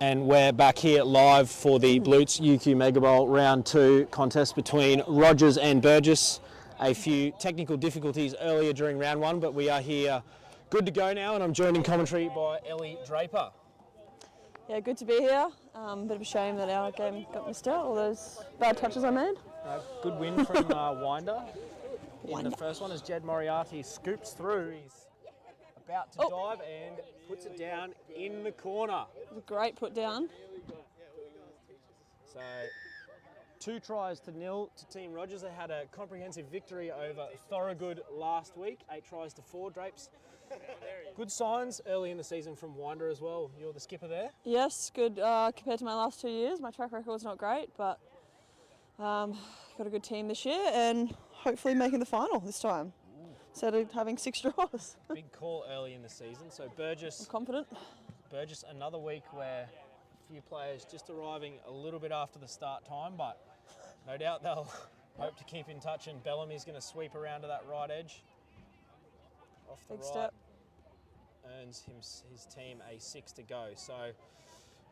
And we're back here live for the Blute's UQ Megabowl Round 2 contest between Rogers and Burgess. A few technical difficulties earlier during Round 1, but we are here good to go now, and I'm joined in commentary by Ellie Draper. Yeah, good to be here. Bit of a shame that our game got missed out, all those bad touches I made. Good win from Winder. In the first one as Jed Moriarty scoops through. He's about to dive and puts it down in the corner. It was a great put down. So 2 tries to 0 to Team Rogers. They had a comprehensive victory over Thorogood last week, 8 tries to 4, Drapes. Good signs early in the season from Winder as well. You're the skipper there? Yes, good compared to my last 2 years. My track record's not great, but got a good team this year and hopefully making the final this time. Instead of having 6 draws. Big call early in the season. So Burgess, I'm confident. Burgess, another week where a few players just arriving a little bit after the start time, but no doubt they'll hope to keep in touch, and Bellamy's going to sweep around to that right edge. Off the Big right. step. Earns his team a 6 to go. So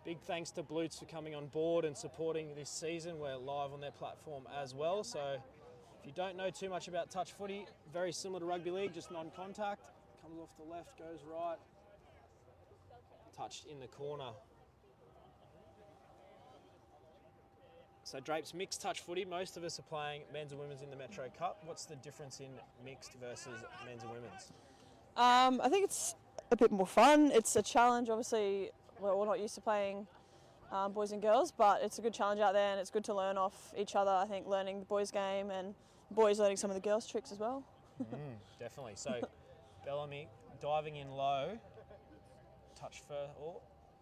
big thanks to Blutes for coming on board and supporting this season. We're live on their platform as well. So if you don't know too much about touch footy, very similar to rugby league, just non-contact. Comes off the left, goes right. Touched in the corner. So Drapes, mixed touch footy. Most of us are playing men's and women's in the Metro Cup. What's the difference in mixed versus men's and women's? I think it's a bit more fun. It's a challenge, obviously. We're not used to playing boys and girls, but it's a good challenge out there, and it's good to learn off each other. I think learning the boys' game and boys learning some of the girls' tricks as well. Definitely. So Bellamy diving in low, touch first. Oh,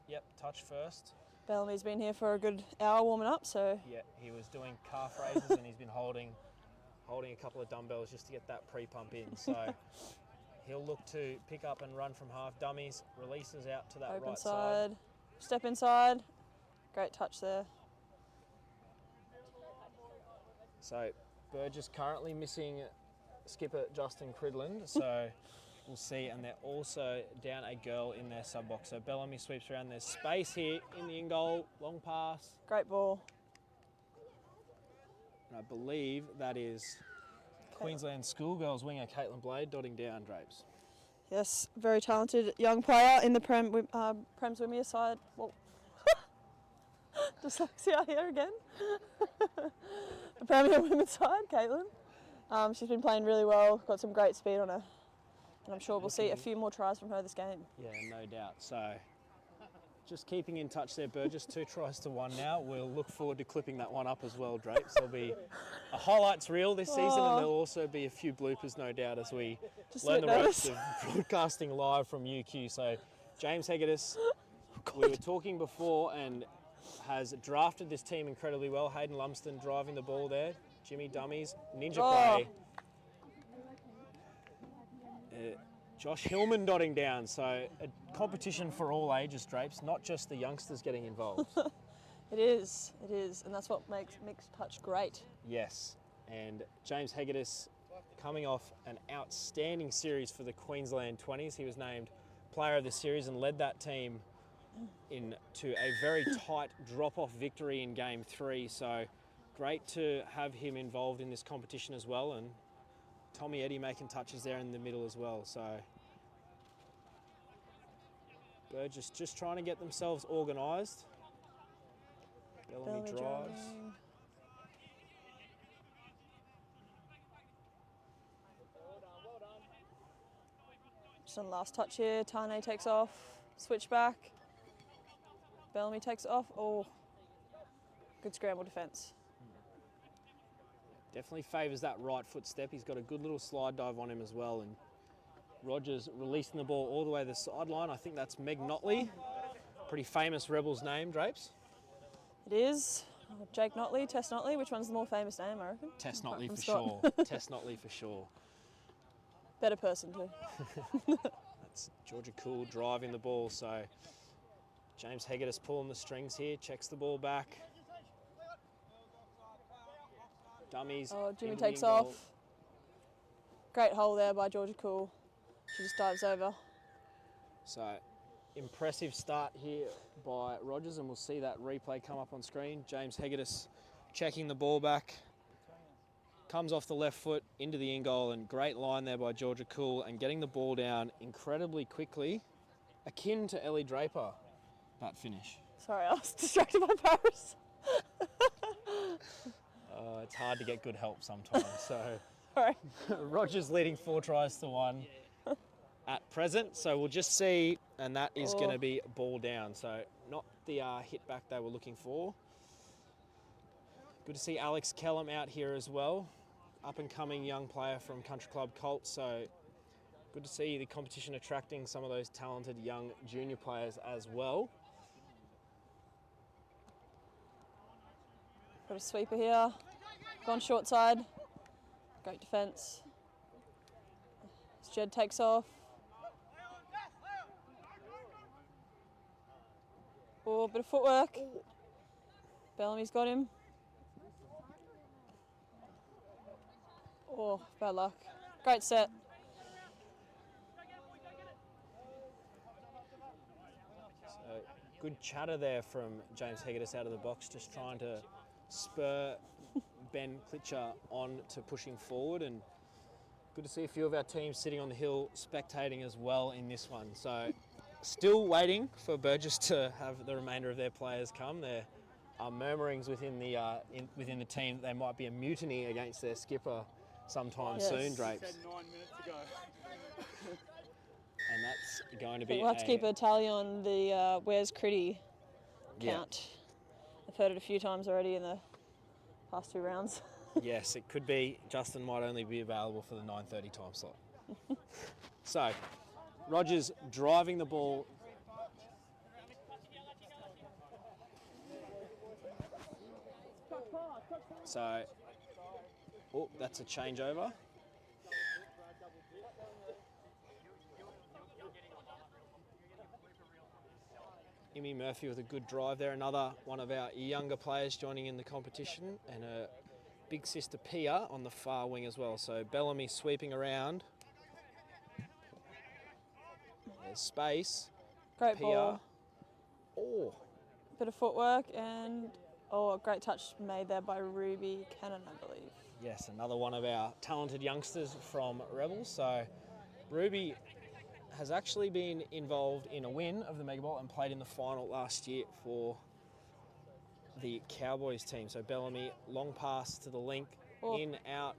yep, touch first. Bellamy's been here for a good hour warming up, so Yeah, he was doing calf raises and he's been holding a couple of dumbbells just to get that pre-pump in. So he'll look to pick up and run from half dummies, releases out to that open right side. Step inside. Great touch there. So Burgess currently missing skipper Justin Cridland, so we'll see, and they're also down a girl in their sub box. So Bellamy sweeps around. There's space here in the in goal, long pass. Great ball. And I believe that is Queensland Schoolgirls winger Caitlin Blade dotting down, Drapes. Yes, very talented young player in the Prem's Women's side. Well, dyslexia here again. The Premier Women's side, Caitlin. She's been playing really well, got some great speed on her. And I'm sure we'll see a few more tries from her this game. Yeah, no doubt. So just keeping in touch there, Burgess, 2 tries to 1 now. We'll look forward to clipping that one up as well, Drapes. There'll be a highlights reel this season, and there'll also be a few bloopers, no doubt, as we learn the ropes of broadcasting live from UQ. So James Hegedus, we were talking before, and has drafted this team incredibly well. Hayden Lumsden driving the ball there. Jimmy Dummies, ninja play. Josh Hillman dotting down, so a competition for all ages, Drapes, not just the youngsters getting involved. It is, and that's what makes mixed touch great. Yes, and James Hegedus coming off an outstanding series for the Queensland 20s. He was named player of the series and led that team into a very tight drop-off victory in Game 3, so great to have him involved in this competition as well, and Tommy Eddy making touches there in the middle as well. So Burgess just trying to get themselves organised. Bellamy drives. Driving. Just on the last touch here, Tane takes off, switch back. Bellamy takes it off. Oh, good scramble defence. Definitely favours that right foot step. He's got a good little slide dive on him as well. And Rogers releasing the ball all the way to the sideline. I think that's Meg Notley. Pretty famous Rebels name, Drapes. It is. Jake Notley, Tess Notley. Which one's the more famous name, I reckon? Tess Notley for Scott. sure. Tess Notley for sure. Better person too. That's Georgia Cool driving the ball. So James Hegedus pulling the strings here. Checks the ball back. Dummies. Oh, Jimmy takes off. Great hole there by Georgia Cool. She just dives over. So impressive start here by Rogers, and we'll see that replay come up on screen. James Hegedus checking the ball back. Comes off the left foot into the in-goal, and great line there by Georgia Cool, and getting the ball down incredibly quickly, akin to Ellie Draper, that finish. Sorry, I was distracted by Paris. It's hard to get good help sometimes. So Sorry. Rogers leading 4 tries to 1 at present. So we'll just see, and that is going to be ball down. So not the hit back they were looking for. Good to see Alex Kellum out here as well. Up and coming young player from Country Club Colts. So good to see the competition attracting some of those talented young junior players as well. Got a sweeper here. Gone short side. Great defence. Jed takes off. Oh, bit of footwork. Bellamy's got him. Oh, bad luck. Great set. So good chatter there from James Hegedus out of the box, just trying to spur Ben Klitcher on to pushing forward, and good to see a few of our teams sitting on the hill spectating as well in this one. So still waiting for Burgess to have the remainder of their players come. There are murmurings within the within the team that there might be a mutiny against their skipper sometime soon, Drapes. Said 9 minutes ago. And that's going to be We'll have to keep a tally on the Where's Critty count. I've heard it a few times already in the past 2 rounds. Yes, it could be. Justin might only be available for the 9:30 time slot. So, Rogers driving the ball. So, oh, that's a changeover. Imi Murphy with a good drive there. Another one of our younger players joining in the competition, and a big sister Pia on the far wing as well. So Bellamy sweeping around. There's space. Great Pia. ball. Oh, Bit of footwork and a great touch made there by Ruby Cannon, I believe. yes, another one of our talented youngsters from Rebels. So Ruby has actually been involved in a win of the Megabowl and played in the final last year for the Cowboys team. So Bellamy, long pass to the link, in, out,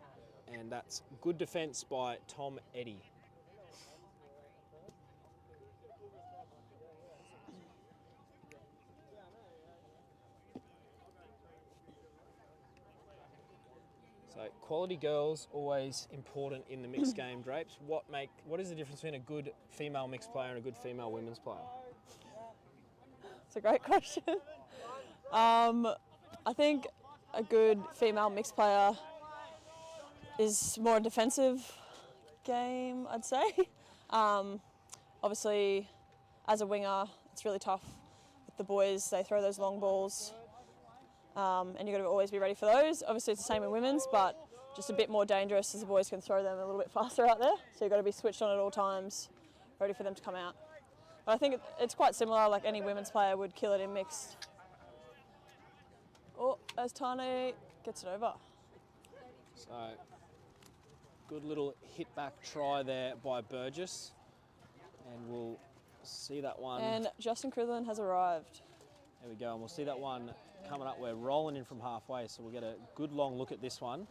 and that's good defence by Tom Eddy. So quality girls always important in the mixed game, Drapes. What is the difference between a good female mixed player and a good female women's player? It's a great question. I think a good female mixed player is more a defensive game, I'd say. Obviously, as a winger, it's really tough with the boys. They throw those long balls, and you've got to always be ready for those. Obviously, it's the same in women's, but just a bit more dangerous as the boys can throw them a little bit faster out there. So you've got to be switched on at all times, ready for them to come out. But I think it's quite similar, like any women's player would kill it in mixed. Oh, as Tane gets it over. So good little hit back try there by Burgess, and we'll see that one. And Justin Cridlin has arrived. There we go, and we'll see that one coming up. We're rolling in from halfway, so we'll get a good long look at this one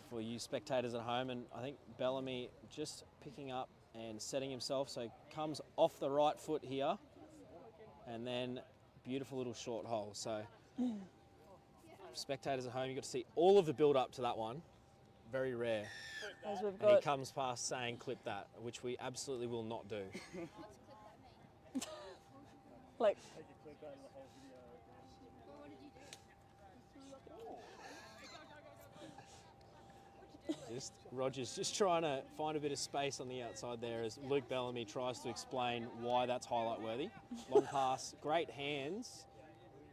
for you spectators at home. And I think Bellamy just picking up and setting himself, so comes off the right foot here, and then beautiful little short hole. So spectators at home, you got to see all of the build up to that one. Very rare. As we've And he got comes past saying clip that, which we absolutely will not do. like Rogers just trying to find a bit of space on the outside there as Luke Bellamy tries to explain why that's highlight worthy. Long pass, great hands.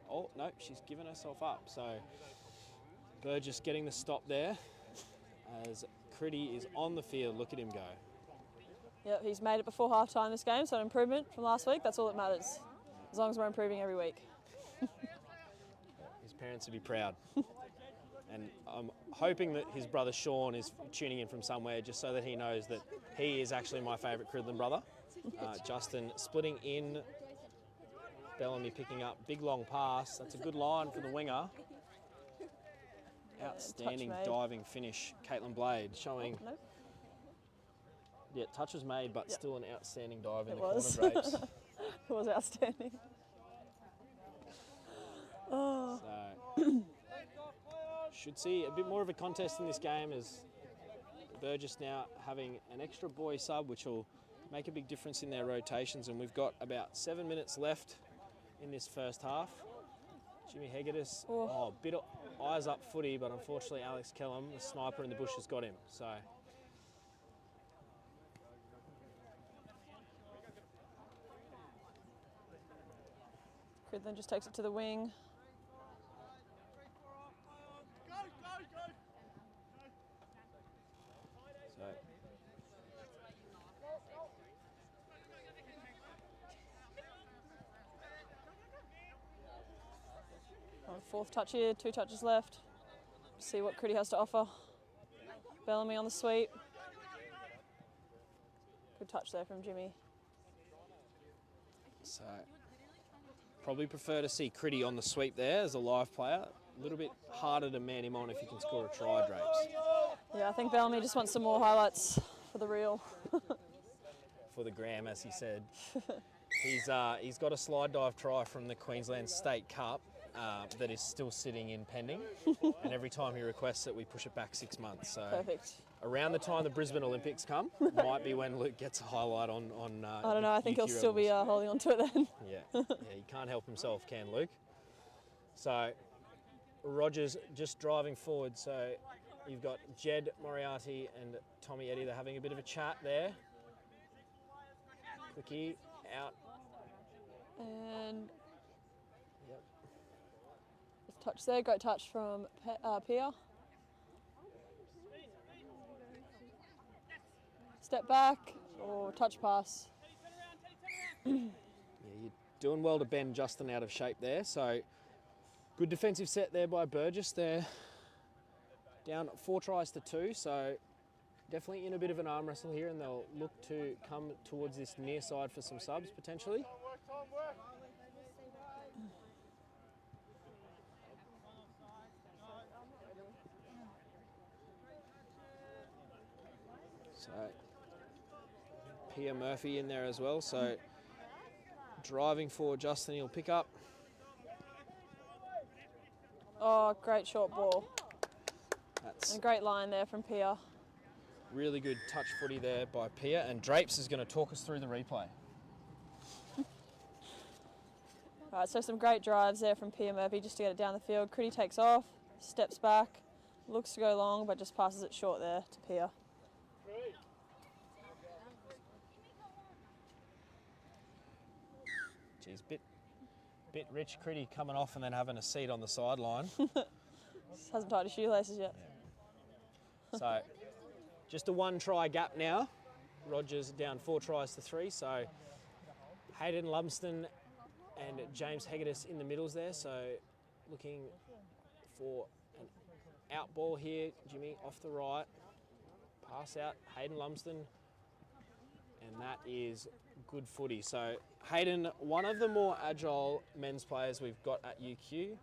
Oh, no, she's given herself up. So Burgess getting the stop there as Critty is on the field. Look at him go. Yep, he's made it before half-time this game, so an improvement from last week. That's all that matters, as long as we're improving every week. His parents would be proud. And I'm hoping that his brother Sean is tuning in from somewhere just so that he knows that he is actually my favourite Cridland brother. Justin splitting in, Bellamy picking up, big long pass. That's a good line for the winger. Outstanding diving finish, Caitlin Blade showing. Nope. Yeah, touch was made, but still an outstanding dive in It the was. corner drapes. It was outstanding. Oh. So, should see a bit more of a contest in this game as Burgess now having an extra boy sub, which will make a big difference in their rotations. And we've got about 7 minutes left in this first half. Jimmy Hegedus, bit of eyes up footy, but unfortunately Alex Kellum, the sniper in the bush, has got him. So. Cridland just takes it to the wing. Fourth touch here, 2 touches left. See what Critty has to offer. Bellamy on the sweep. Good touch there from Jimmy. So, probably prefer to see Critty on the sweep there as a live player. A little bit harder to man him on if you can score a try, Drapes. Yeah, I think Bellamy just wants some more highlights for the reel. For the gram, as he said. He's got a slide dive try from the Queensland State Cup that is still sitting in pending. And every time he requests it, we push it back 6 months. So perfect. Around the time the Brisbane Olympics come, might be when Luke gets a highlight on I don't know, I think he'll still be holding on to it then. Yeah, he can't help himself, can Luke? So, Rogers just driving forward. So, you've got Jed Moriarty and Tommy Eddy. They're having a bit of a chat there. Quickie out. And touch there, great touch from Pia. Step back or touch pass. Yeah, you're doing well to bend Justin out of shape there. So good defensive set there by Burgess. They're down 4 tries to 2. So definitely in a bit of an arm wrestle here, and they'll look to come towards this near side for some subs potentially. So, Pia Murphy in there as well. So, driving for Justin, he'll pick up. Oh, great short ball. That's a great line there from Pia. Really good touch footy there by Pia. And Drapes is going to talk us through the replay. All right, so some great drives there from Pia Murphy just to get it down the field. Critty takes off, steps back, looks to go long, but just passes it short there to Pia. Geez, bit rich Critty coming off and then having a seat on the sideline. Hasn't tied his shoelaces yet. Yeah. So, just a 1 try gap now. Rogers down 4 tries to 3. So, Hayden Lumsden and James Hegedus in the middles there. So, looking for an out ball here. Jimmy off the right. Pass out, Hayden Lumsden. And that is good footy. So Hayden, one of the more agile men's players we've got at UQ,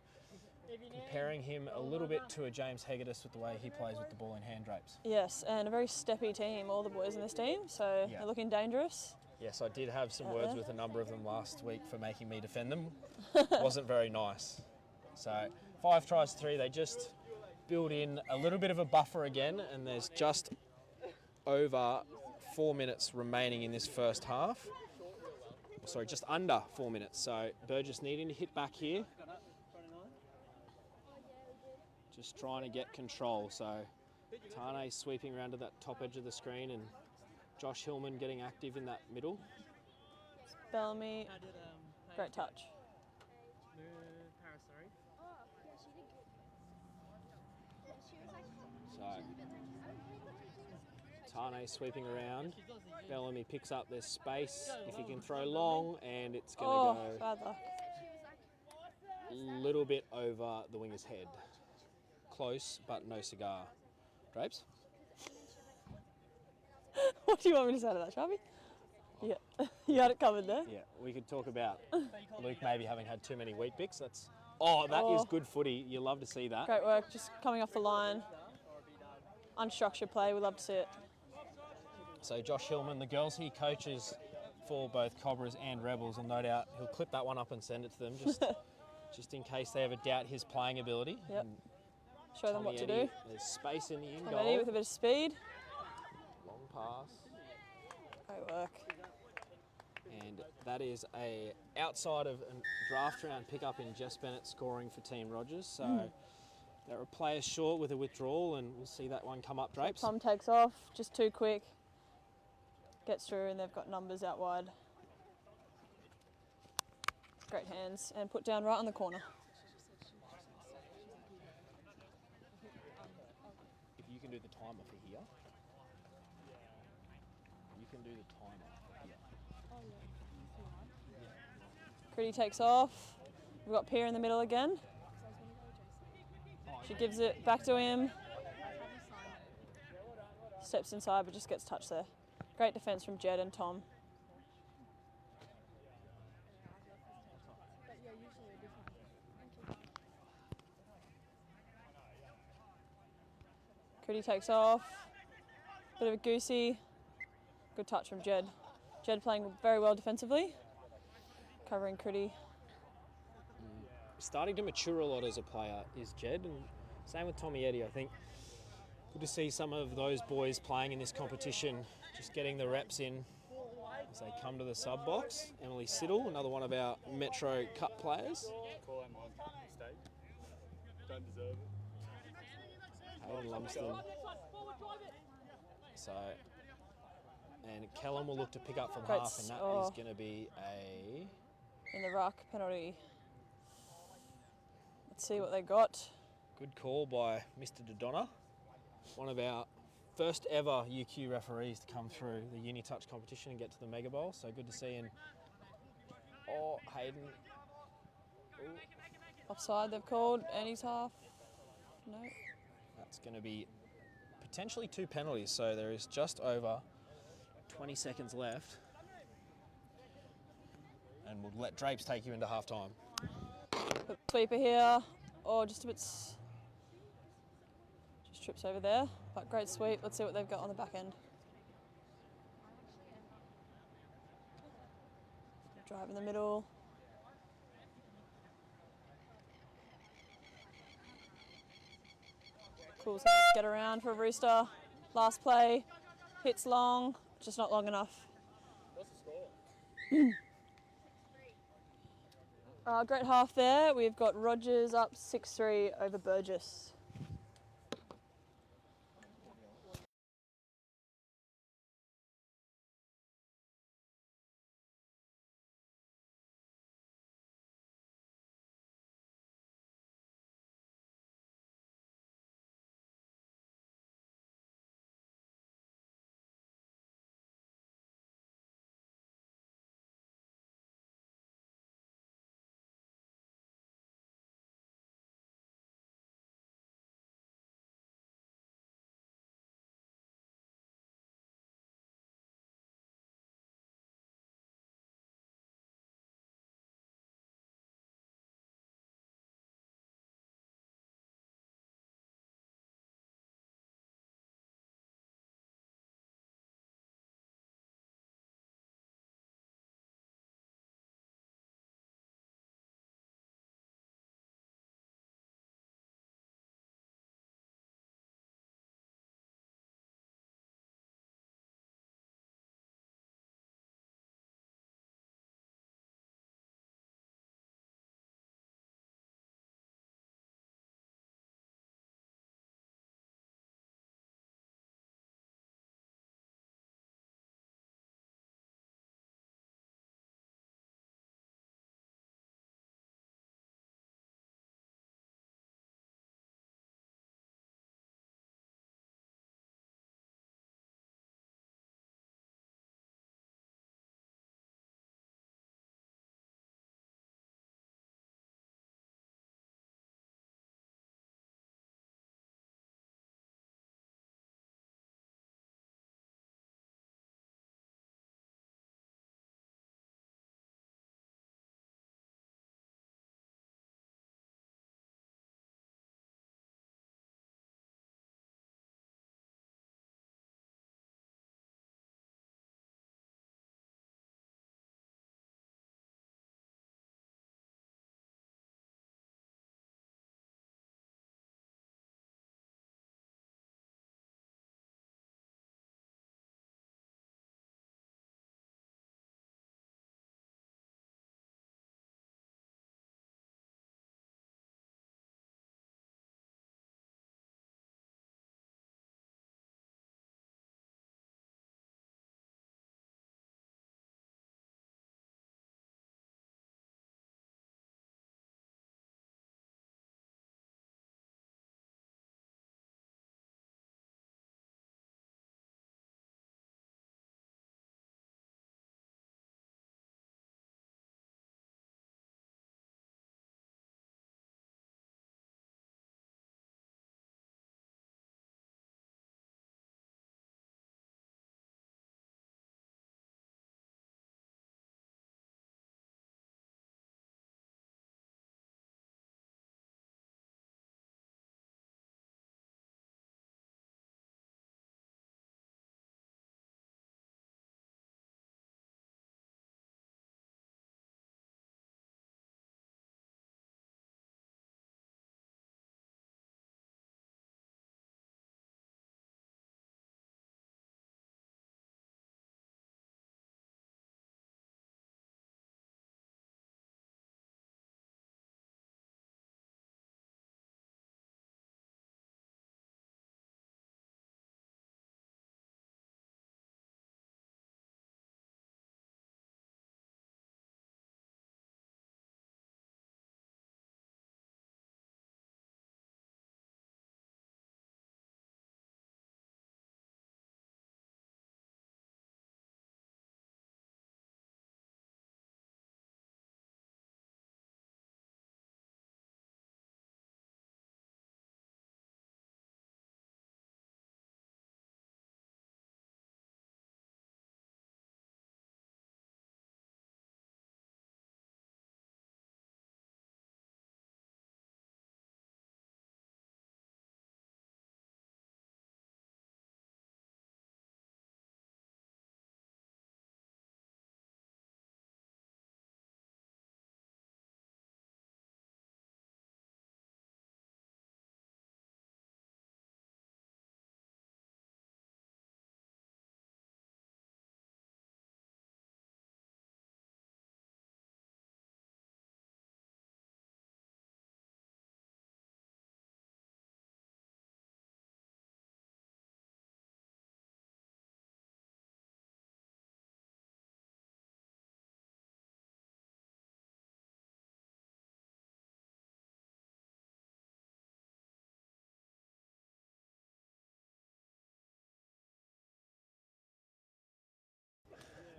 comparing him a little bit to a James Hegedus with the way he plays with the ball in hand Drapes. Yes, and a very steppy team, all the boys in this team, so they're looking dangerous. Yes, I did have some words with a number of them last week for making me defend them. Wasn't very nice. So 5 tries to 3, they just build in a little bit of a buffer again, and there's just over 4 minutes remaining in this first half. Sorry, just under 4 minutes. So Burgess needing to hit back here. Just trying to get control. So Tane sweeping around to that top edge of the screen and Josh Hillman getting active in that middle. Bellamy, great touch. So Tane sweeping around. Bellamy picks up this space. If he can throw long, and it's going to go bad luck. a little bit over the winger's head. Close, but no cigar. Drapes? What do you want me to say to that, Sharpie? Yeah, you had it covered there. Yeah, we could talk about Luke maybe having had too many wheat bix. That is good footy. You love to see that. Great work, just coming off the line. Unstructured play, we love to see it. So Josh Hillman, the girls he coaches for both Cobras and Rebels, will no doubt he'll clip that one up and send it to them just in case they ever doubt his playing ability. Yep. And Show them what to do. There's space in the in Tommy goal. Eddie with a bit of speed. Long pass. Great work. And that is a outside of a draft round pickup in Jess Bennett scoring for Team Rogers. So they're a player short with a withdrawal, and we'll see that one come up, Drapes. Tom takes off, just too quick. Gets through, and they've got numbers out wide. Great hands, and put down right on the corner. If you can do the timer for here. You can do the timer for here. Critty takes off. We've got Pierre in the middle again. She gives it back to him. Steps inside, but just gets touched there. Great defence from Jed and Tom. Critty takes off. Bit of a goosey. Good touch from Jed. Jed playing very well defensively. Covering Critty. Starting to mature a lot as a player is Jed, and same with Tommy Eddie. I think good to see some of those boys playing in this competition, just getting the reps in as they come to the sub box. Emily Siddle, another one of our Metro Cup players. Call that my mistake. Don't deserve it. Hayden Lumsden. So, and Kellum will look to pick up from Great half, and that is going to be a... In the ruck, penalty. Let's see what they got. Good call by Mr. Dodonna, one of our first ever UQ referees to come through the Uni-Touch competition and get to the Megabowl. So good to see. And Hayden. Ooh, Offside they've called. Annie's half. No. that's going to be potentially 2 penalties. So there is just over 20 seconds left. And we'll let Drapes take you into half-time. Sweeper here. Oh, just a bit. Just trips over there. But great sweep. Let's see what they've got on the back end. Drive in the middle. Cool. So get around for a rooster. Last play. Hits long. Just not long enough. What's the score? Great half there. We've got Rogers up 6-3 over Burgess.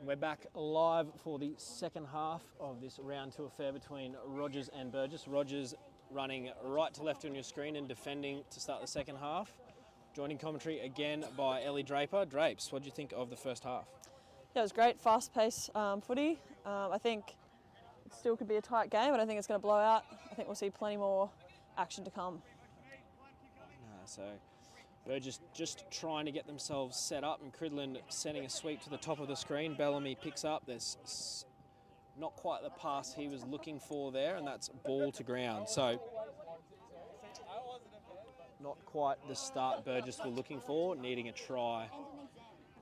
We're back live for the second half of this round 2 affair between Rogers and Burgess. Rogers running right to left on your screen and defending to start the second half. Joining commentary again by Ellie Draper. Drapes, what do you think of the first half? Yeah, it was great, fast-paced footy. I think it still could be a tight game. I don't think it's going to blow out. I think we'll see plenty more action to come. So Burgess just trying to get themselves set up, and Cridland sending a sweep to the top of the screen. Bellamy picks up. There's not quite the pass he was looking for there, and that's ball to ground. So not quite the start Burgess were looking for, needing a try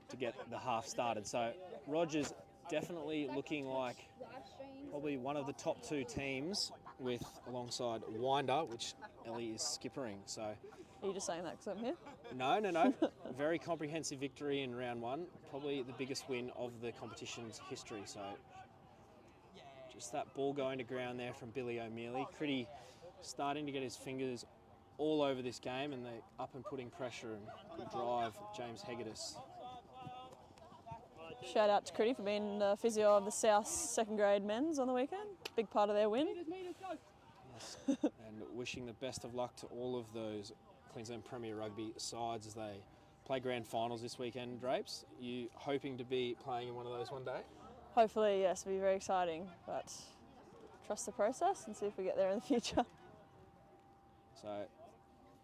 to get the half started. So Rogers definitely looking like probably one of the top 2 teams with alongside Winder, which Ellie is skippering. So Are you just saying that because I'm here? no. Very comprehensive victory in round 1. Probably the biggest win of the competition's history. So just that ball going to ground there from Billy O'Mealy. Critty starting to get his fingers all over this game, and they up and putting pressure and good drive. James Hegedus. Shout out to Critty for being the physio of the South second grade men's on the weekend. Big part of their win. Yes. And wishing the best of luck to all of those Queensland Premier Rugby sides as they play grand finals this weekend. Drapes, you hoping to be playing in one of those one day? Hopefully, yes, it'll be very exciting, but trust the process and see if we get there in the future. So,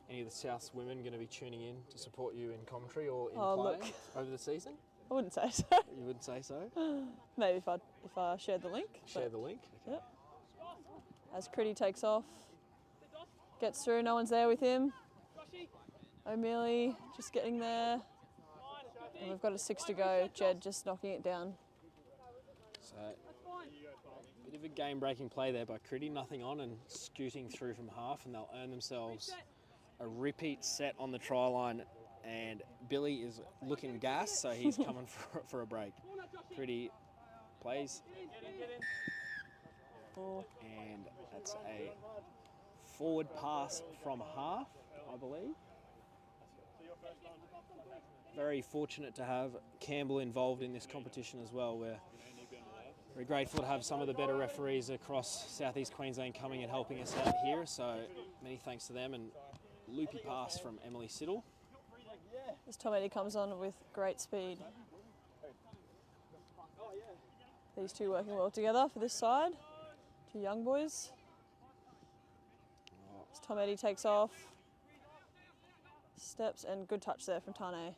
any of the South's women going to be tuning in to support you in commentary or in Oh, playing look. over the season? I wouldn't say so. You wouldn't say so? Maybe if I shared the link. Share the link. Okay. Yep. As Critty takes off, gets through, no one's there with him. O'Mealy just getting there. And we've got a 6 to go. Jed just knocking it down. So, bit of a game-breaking play there by Critty. Nothing on and scooting through from half, and they'll earn themselves a repeat set on the try line. And Billy is looking gassed, so he's coming for a break. Critty plays. And that's a forward pass from half, I believe. Very fortunate to have Campbell involved in this competition as well. We're very grateful to have some of the better referees across Southeast Queensland coming and helping us out here. So many thanks to them, and loopy pass from Emily Siddle. As Tom Eddie comes on with great speed. These two working well together for this side. 2 young boys. As Tom Eddie takes off. Steps and good touch there from Tane.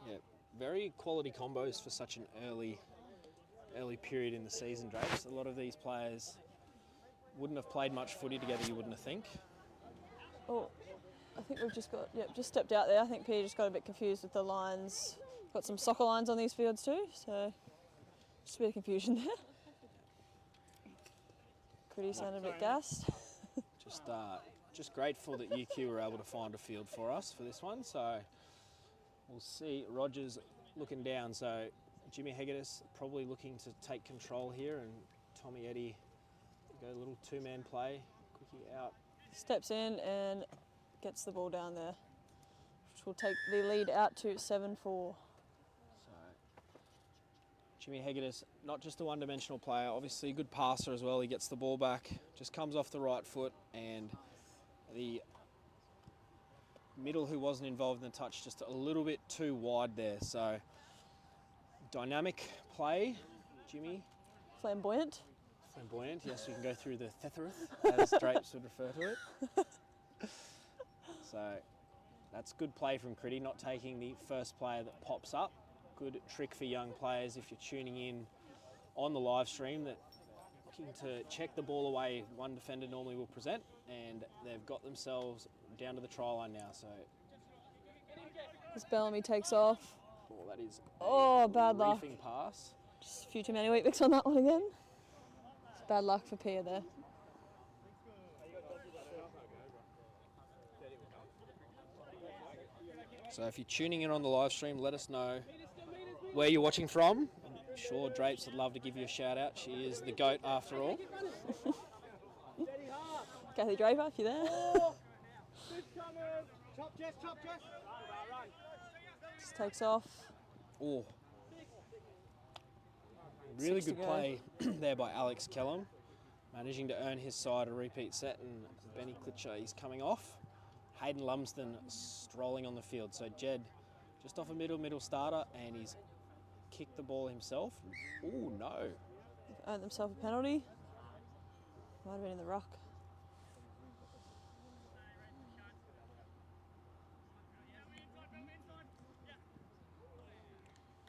Yeah, very quality combos for such an early period in the season, Drapes. A lot of these players wouldn't have played much footy together, you wouldn't have think. Oh, I think we've just got, just stepped out there. I think Peter just got a bit confused with the lines. Got some soccer lines on these fields too, so just a bit of confusion there. Critty sounded a bit gassed. Just grateful that UQ were able to find a field for us for this one. So we'll see Rogers looking down. So Jimmy Hegedus probably looking to take control here, and Tommy Eddy go a little 2-man play. Quickie out. Steps in and gets the ball down there, which will take the lead out to 7-4. So Jimmy Hegedus, not just a one-dimensional player, obviously a good passer as well. He gets the ball back, just comes off the right foot, and the middle who wasn't involved in the touch just a little bit too wide there. So dynamic play, Jimmy. Flamboyant. Flamboyant, yes, we can go through the thethereth, as Drapes would refer to it. So that's good play from Critty, not taking the first player that pops up. Good trick for young players if you're tuning in on the live stream, that looking to check the ball away one defender normally will present, and they've got themselves down to the try line now. So As Bellamy takes off. that is bad luck. reefing pass. Just a few too many Weet-Bix on that one again. It's bad luck for Pia there. So if you're tuning in on the live stream, let us know where you're watching from. I'm sure Drapes would love to give you a shout out. She is the GOAT after all. Kathy Draper, if you're there. Chop, Jess. Just takes off. Oh, Really 6 to good go. play there by Alex Kellum, managing to earn his side a repeat set, and Benny Klitschko is coming off. Hayden Lumsden strolling on the field. So Jed just off a middle starter, and he's kicked the ball himself. Oh no. They've earned themselves a penalty. Might have been in the ruck.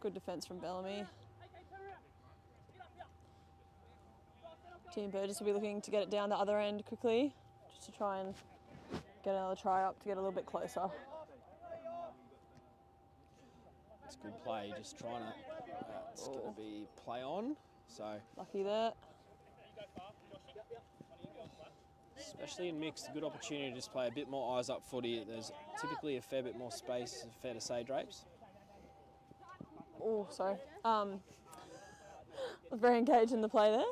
Good defence from Bellamy. Team Burgess will be looking to get it down the other end quickly, just to try and get another try up to get a little bit closer. It's good play, just trying to, it's going to be play on. So, Lucky there. especially in mixed, a good opportunity to just play a bit more eyes up footy. There's typically a fair bit more space, fair to say, Drapes. Oh, sorry. Was very engaged in the play there.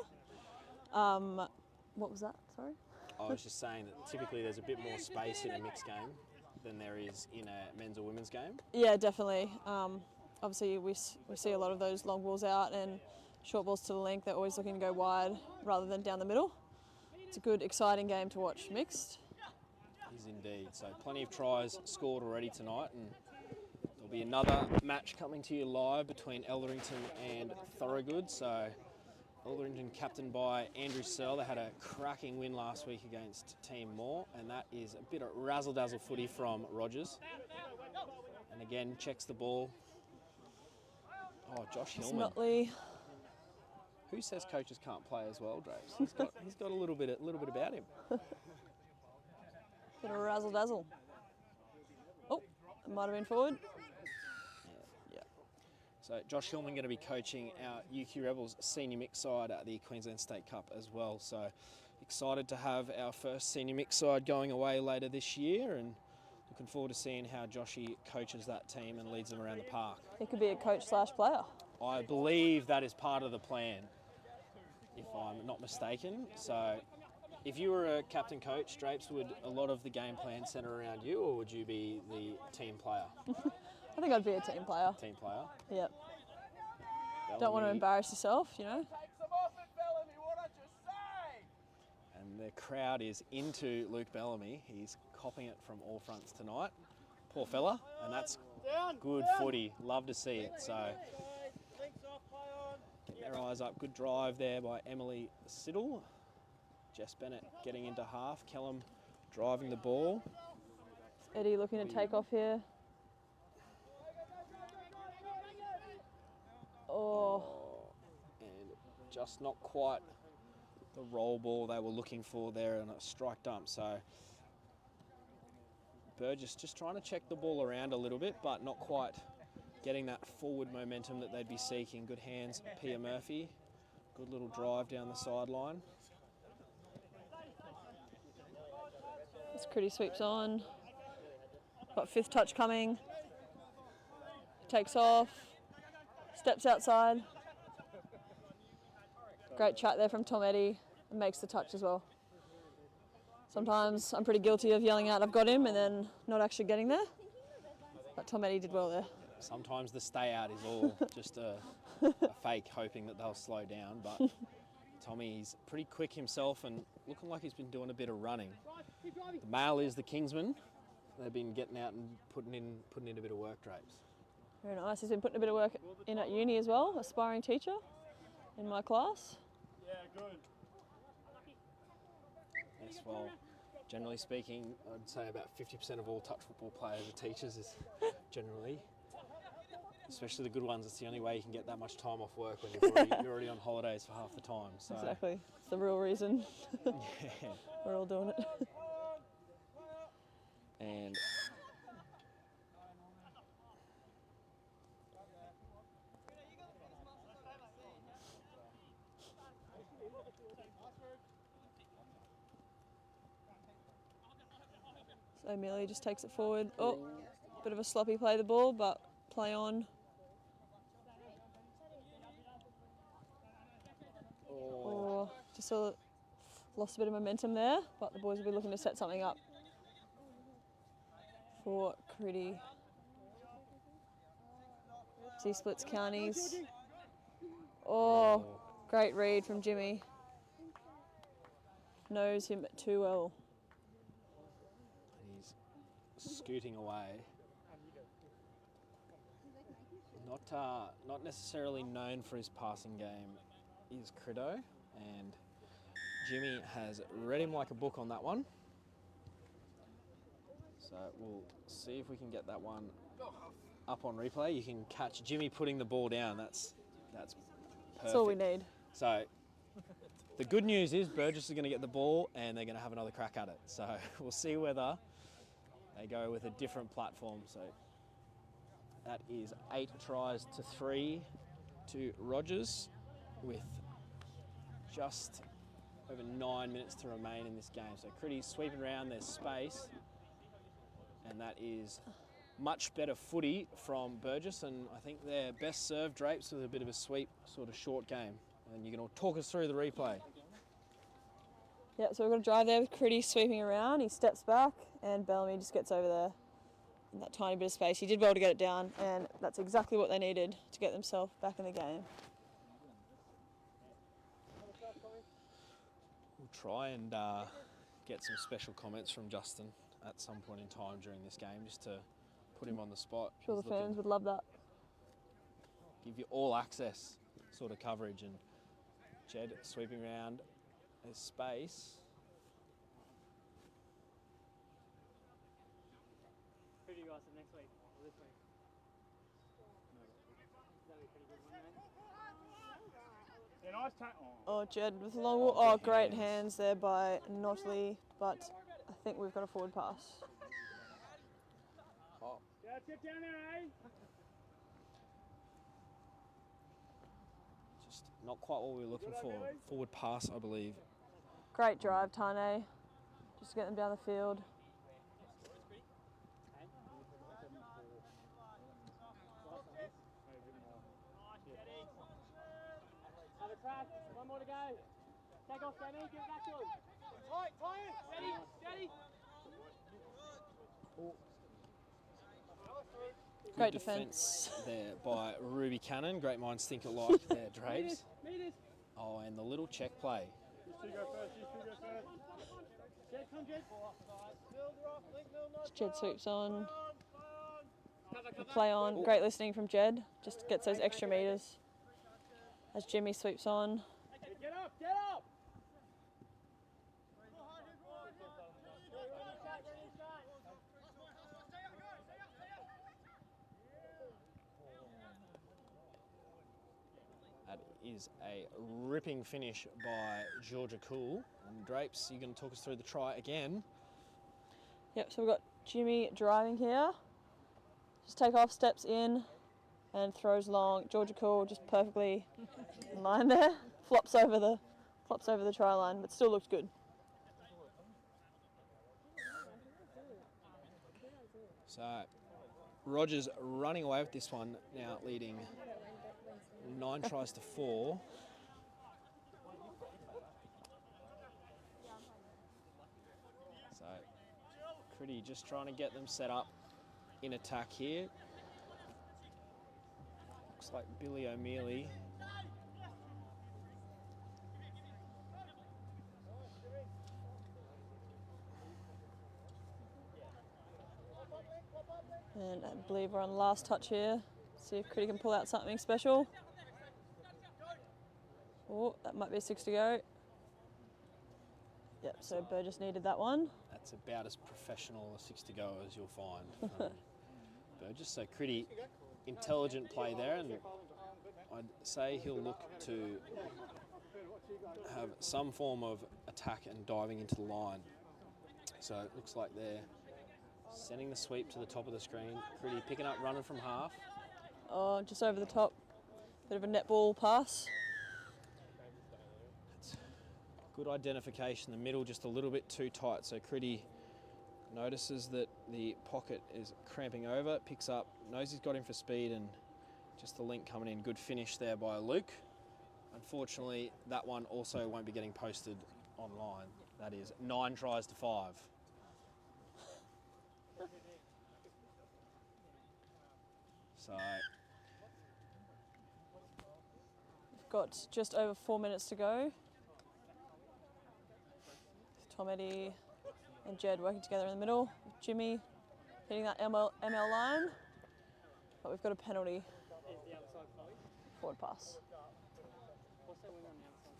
What was that? Sorry. I was just saying that typically there's a bit more space in a mixed game than there is in a men's or women's game. Yeah, definitely. Obviously, we see a lot of those long balls out and short balls to the length. They're always looking to go wide rather than down the middle. It's a good, exciting game to watch mixed. Is indeed. So plenty of tries scored already tonight, and there'll be another match coming to you live between Elderington and Thorogood. So Elderington captained by Andrew Searle. They had a cracking win last week against Team Moore, and that is a bit of razzle-dazzle footy from Rogers. And again, checks the ball. Oh, Josh Hillman. Smotley. Who says coaches can't play as well, Drapes? He's got a little bit about him. Bit of a razzle dazzle. Oh, it might have been forward. Yeah. So Josh Hillman going to be coaching our UQ Rebels senior mix side at the Queensland State Cup as well. So excited to have our first senior mix side going away later this year, and looking forward to seeing how Joshy coaches that team and leads them around the park. He could be a coach/player. I believe that is part of the plan, if I'm not mistaken. So if you were a captain coach, Drapes, would a lot of the game plan centre around you, or would you be the team player? I think I'd be a team player. Team player? Yep. Don't want to embarrass yourself, you know. And the crowd is into Luke Bellamy. He's copping it from all fronts tonight. Poor fella, and that's good footy. Love to see it. So get their eyes up. Good drive there by Emily Siddle. Jess Bennett getting into half. Kellum driving the ball. Eddie looking to take off here. Oh. And just not quite the roll ball they were looking for there, and a strike dump. So Burgess just trying to check the ball around a little bit, but not quite getting that forward momentum that they'd be seeking. Good hands, Pia Murphy. Good little drive down the sideline. As Critty sweeps on. Got fifth touch coming. Takes off. Steps outside. Great chat there from Tom Eddy, and makes the touch as well. Sometimes I'm pretty guilty of yelling out, "I've got him," and then not actually getting there. But Tom Eddy did well there. Sometimes the stay out is all just a fake, hoping that they'll slow down. But Tommy's pretty quick himself and looking like he's been doing a bit of running. The male is the Kingsman. They've been getting out and putting in a bit of work, Drapes. Very nice. He's been putting a bit of work in at uni as well, aspiring teacher in my class. Yeah, good. Yes, well, generally speaking, I'd say about 50% of all touch football players are teachers, is generally. Especially the good ones. It's the only way you can get that much time off work when you're already on holidays for half the time. So. Exactly. It's the real reason Yeah. we're all doing it. And So Amelia just takes it forward. Oh, bit of a sloppy play the ball, but play on. Oh, just sort of lost a bit of momentum there, but the boys will be looking to set something up for Critty. Z splits counties. Oh, great read from Jimmy. Knows him too well. He's scooting away. Not necessarily known for his passing game is Crido, and Jimmy has read him like a book on that one. So we'll see if we can get that one up on replay. You can catch Jimmy putting the ball down. That's perfect. That's all we need. So the good news is Burgess is going to get the ball and they're going to have another crack at it. So we'll see whether they go with a different platform. So that is 8 tries to 3 to Rogers with just over 9 minutes to remain in this game. So Critty's sweeping around, there's space, and that is much better footy from Burgess, and I think their best serve Drapes with a bit of a sweep sort of short game. And you're going to talk us through the replay. Yeah, so we've got a drive there with Critty sweeping around. He steps back and Bellamy just gets over there in that tiny bit of space. He did well to get it down, and that's exactly what they needed to get themselves back in the game. We'll try and get some special comments from Justin at some point in time during this game, just to put him on the spot. I'm sure He's the fans looking- would love that. give you all access sort of coverage, and Jed sweeping around his space. Who do you guys have next week or this week? That'd be a pretty good one, mate. Yeah, nice tackle. Oh, Jed with a long ball. Oh, great hands there by Notley, but I think we've got a forward pass. Oh, Yeah, get down there, eh? just not quite what we were looking for. Forward pass, I believe. Great drive, Tane. Just to get them down the field. Have a crack. One more to go. Take off, Sammy. Give it back to him. Tight, steady, steady. Great Good defence. there by Ruby Cannon. Great minds think alike there, Drapes. Meters. Oh, and the little check play. These two go first, these two go first. Jed, come, Jed. Jed sweeps on. Cover. Play on. Great listening from Jed. Just gets those extra metres as Jimmy sweeps on. Get up, get up. That is a ripping finish by Georgia Cool. And Drapes, you're going to talk us through the try again. Yep, so we've got Jimmy driving here. Just take off, steps in, and throws long. Georgia Cool just perfectly in line there. Flops over the try line, but still looks good. So Rogers running away with this one, now leading 9 tries to 4. So Critty just trying to get them set up in attack here. Looks like Billy O'Mealy. And I believe we're on the last touch here. See if Critty can pull out something special. Oh, that might be 6 to go. Yep, so Burgess needed that one. That's about as professional a 6 to go as you'll find from Burgess. So Critty, intelligent play there, and I'd say he'll look to have some form of attack and diving into the line. So it looks like they're sending the sweep to the top of the screen. Critty picking up, running from half. Oh, just over the top. Bit of a netball pass. Good identification. The middle just a little bit too tight. So Critty notices that the pocket is cramping over, picks up, knows he's got him for speed, and just the link coming in. Good finish there by Luke. Unfortunately, that one also won't be getting posted online. That is 9 tries to 5. So got just over 4 minutes to go. Tom Eddie and Jed working together in the middle. Jimmy hitting that ML line. But we've got a penalty. Is the outside Chloe? Forward pass. What's that win on the outside?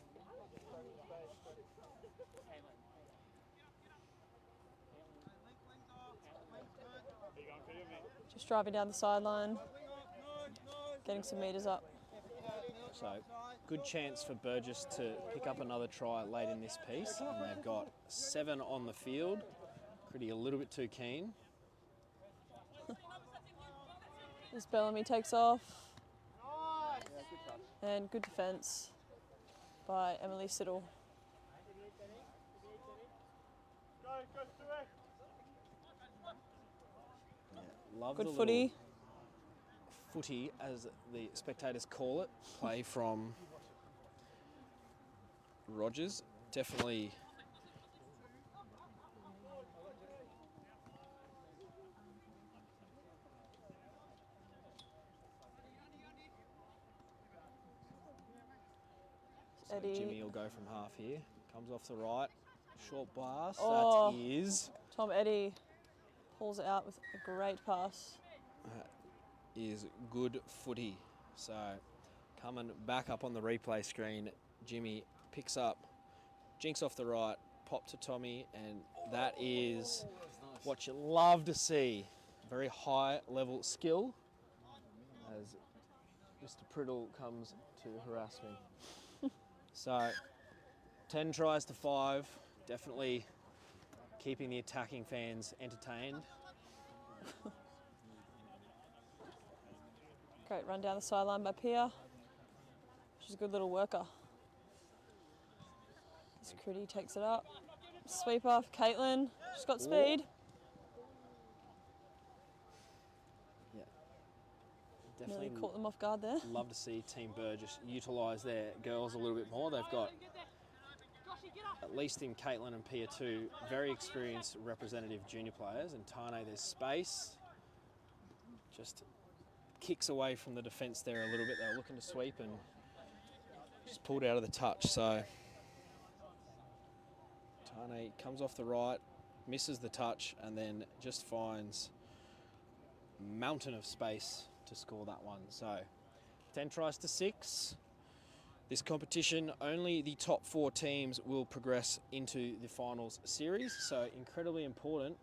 Just driving down the sideline. Getting some metres up. So, good chance for Burgess to pick up another try late in this piece. And they've got 7 on the field. Pretty a little bit too keen. As Bellamy takes off. And good defence by Emily Siddle. Love Good the footy. footy, as the spectators call it, play from Rogers. Definitely so Eddie. Jimmy will go from half here. Comes off the right. Short blast. Oh. That is Tom Eddie pulls it out with a great pass. good footy. So coming back up on the replay screen, Jimmy picks up, jinks off the right, pop to Tommy, and that is what you love to see. Very high level skill as Mr. Priddle comes to harass me. So 10 tries to 5, definitely keeping the attacking fans entertained. Great run down the sideline by Pia. She's a good little worker. This Critty takes it up. Sweeper for Caitlin. She's got speed. Yeah, Nearly definitely caught them off guard there. love to see Team Burgess utilise their girls a little bit more. They've got, at least in Caitlin and Pia, 2 very experienced representative junior players. And Tane, there's space. Just kicks away from the defence there a little bit. They were looking to sweep and just pulled out of the touch. So Tane comes off the right, misses the touch, and then just finds a mountain of space to score that one. So 10 tries to 6. This competition, only the top 4 teams will progress into the finals series. So incredibly important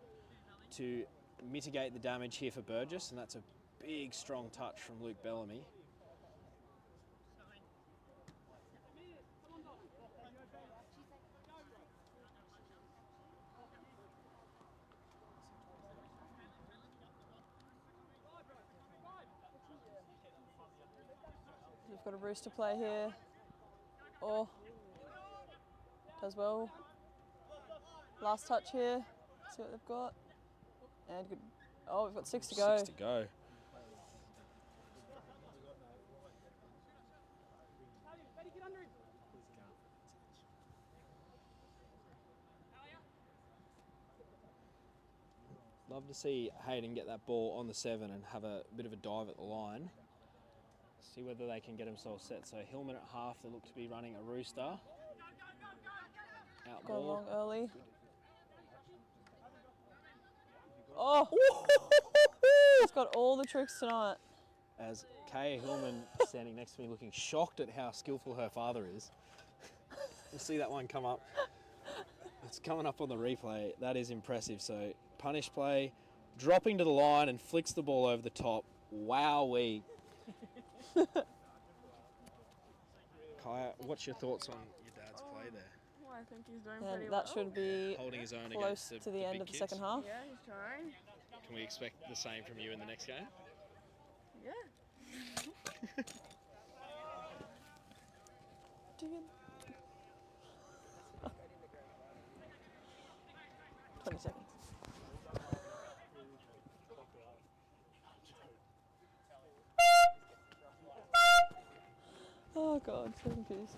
to mitigate the damage here for Burgess, and that's a big, strong touch from Luke Bellamy. We've got a Rooster play here. Oh, does well. Last touch here. See what they've got. And good. Oh, we've got 6 to go. 6 to go. Love to see Hayden get that ball on the 7 and have a bit of a dive at the line. See whether they can get themselves set. So Hillman at half, they look to be running a Rooster. Out Gone ball. long early. Oh! He's got all the tricks tonight. As Kaya Hillman standing next to me looking shocked at how skillful her father is. You'll see that one come up. It's coming up on the replay. That is impressive. So punish play, dropping to the line and flicks the ball over the top. Wowee. Kaya, what's your thoughts on your dad's play there? Well, I think he's doing And pretty that well. should be Holding his own close against to the end big of the kids. second half. Yeah, he's trying. Can we expect the same from you in the next game? Yeah. 20 seconds. Oh God, so confused.